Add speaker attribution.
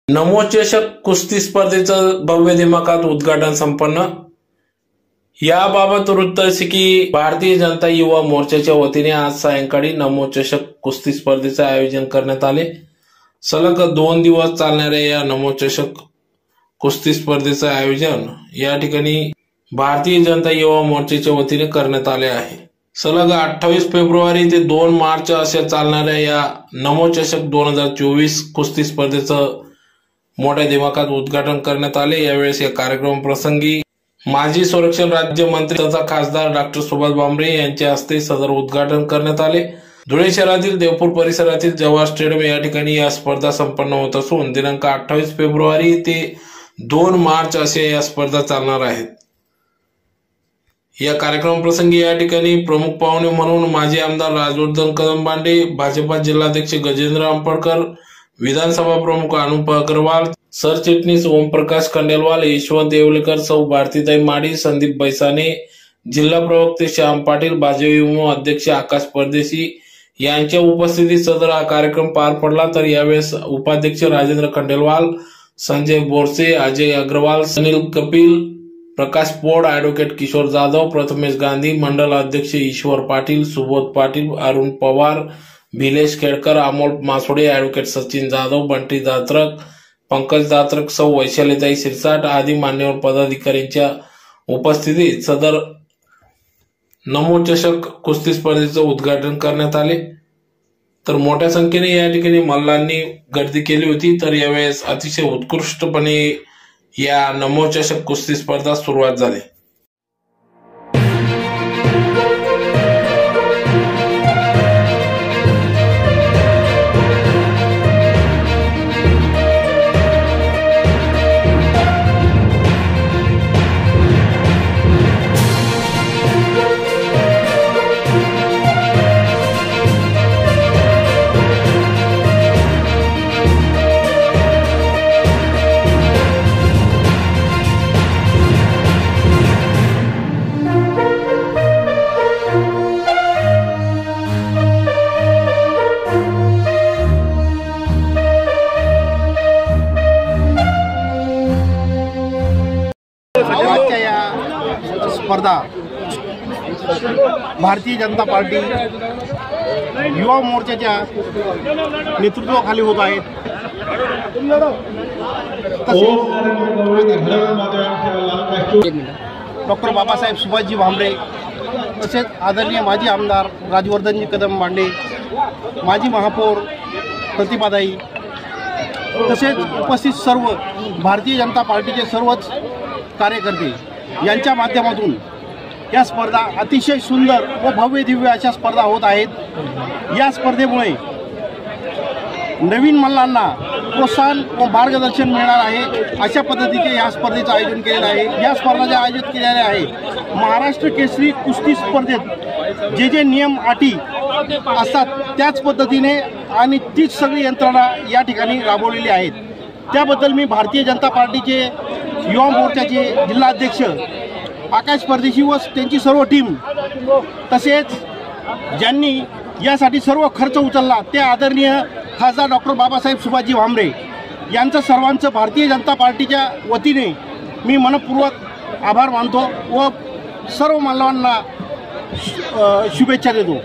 Speaker 1: नमोचषक कुस्ती स्पर्धेचं भव्य दिमाखात उद्घाटन संपन्न। याबाबत वृत्त असे की भारतीय जनता युवा मोर्चाच्या वतीने आज सायंकाळी नमोचषक कुस्ती स्पर्धेचे आयोजन करण्यात आले। सलग 2 दिवस चालणाऱ्या या नमोचषक कुस्ती स्पर्धेचे आयोजन या ठिकाणी भारतीय जनता युवा मोर्चाच्या वतीने करण्यात आले आहे। सलग 28 फेब्रुवारी ते 2 मार्च अशा चालणाऱ्या या नमोचषक 2024 कुस्ती स्पर्धेचं मोठ्या दिमाखात उद्घाटन करण्यात आले। यावेळेस या कार्यक्रम प्रसंगी माजी संरक्षण राज्यमंत्री तथा खासदार डॉक्टर सुभाष भामरे यांच्या हस्ते सदर उद्घाटन करण्यात आले। धुळे शहरातील देवपूर परिसरातील जवाहर स्टेडियम या ठिकाणी या स्पर्धा संपन्न होत असून दिनांक 28 फेब्रुवारी ते 2 मार्च असे या स्पर्धा चालणार आहेत। या कार्यक्रम प्रसंगी या ठिकाणी प्रमुख पाहुणे म्हणून माजी आमदार राजवर्धन कदमबांडे, भाजपा जिल्हाध्यक्ष गजेंद्र आंबेडकर, विधानसभा प्रमुख अनुप अग्रवाल, सरचिटणीस ओमप्रकाश खंडेलवाल, यशवंत येवलेकर, सौ भारतीताई माडी, संदीप बैसाने, जिल्हा प्रवक्ते श्याम पाटील, भाजप युवा अध्यक्ष आकाश परदेशी यांच्या उपस्थितीत सदर हा कार्यक्रम पार पडला। तर यावेळेस उपाध्यक्ष राजेंद्र खंडेलवाल, संजय बोरसे, अजय अग्रवाल, सुनील कपिल, प्रकाश पोड, ॲडव्होकेट किशोर जाधव, प्रथमेश गांधी, मंडल अध्यक्ष ईश्वर पाटील, सुबोध पाटील, अरुण पवार, भिलेश खेडकर, अमोल मासोडे, ॲडव्होकेट सचिन जाधव, बंटी दात्रक, पंकज दात्रक, सौ वैशालीताई शिरसाट आदी मान्यवर पदाधिकाऱ्यांच्या उपस्थितीत सदर नमोचषक कुस्ती स्पर्धेचं उद्घाटन करण्यात आले। तर मोठ्या संख्येने या ठिकाणी मल्लांनी गर्दी केली होती। तर यावेळेस अतिशय उत्कृष्टपणे या नमोचषक कुस्ती स्पर्धा सुरुवात झाली।
Speaker 2: स्पर्धा भारतीय जनता पार्टी युवा मोर्चाच्या नेतृत्वाखाली होत आहेत। डॉक्टर बाबासाहेब सुभाषजी भामरे तसेच आदरणीय माजी आमदार राजवर्धनजी कदमबांडे, माजी महापौर प्रतिभाताई तसेच उपस्थित सर्व भारतीय जनता पार्टीचे सर्वच कार्यकर्ते यांच्या माध्यमातून या स्पर्धा अतिशय सुंदर व भव्य दिव्य अशा स्पर्धा होत आहेत। या स्पर्धेमुळे नवीन मल्लांना प्रोत्साहन व मार्गदर्शन मिळणार आहे। अशा पद्धतीचे या स्पर्धेचं आयोजन केलेलं आहे। या स्पर्धेचे आयोजित केलेले आहे महाराष्ट्र केसरी कुस्ती स्पर्धेत जे नियम अटी असतात त्याच पद्धतीने आणि तीच सगळी यंत्रणा या ठिकाणी राबवलेली आहेत। त्याबद्दल मी भारतीय जनता पार्टीचे युवा मोर्चाचे जिल्हाध्यक्ष आकाश परदेशी व त्यांची सर्व टीम तसेच ज्यांनी यासाठी सर्व खर्च उचलला ते आदरणीय खासदार डॉक्टर बाबासाहेब सुभाषजी भामरे यांचं सर्वांचं भारतीय जनता पार्टीच्या वतीने मी मनपूर्वक आभार मानतो व सर्व मल्लांना शुभेच्छा देतो।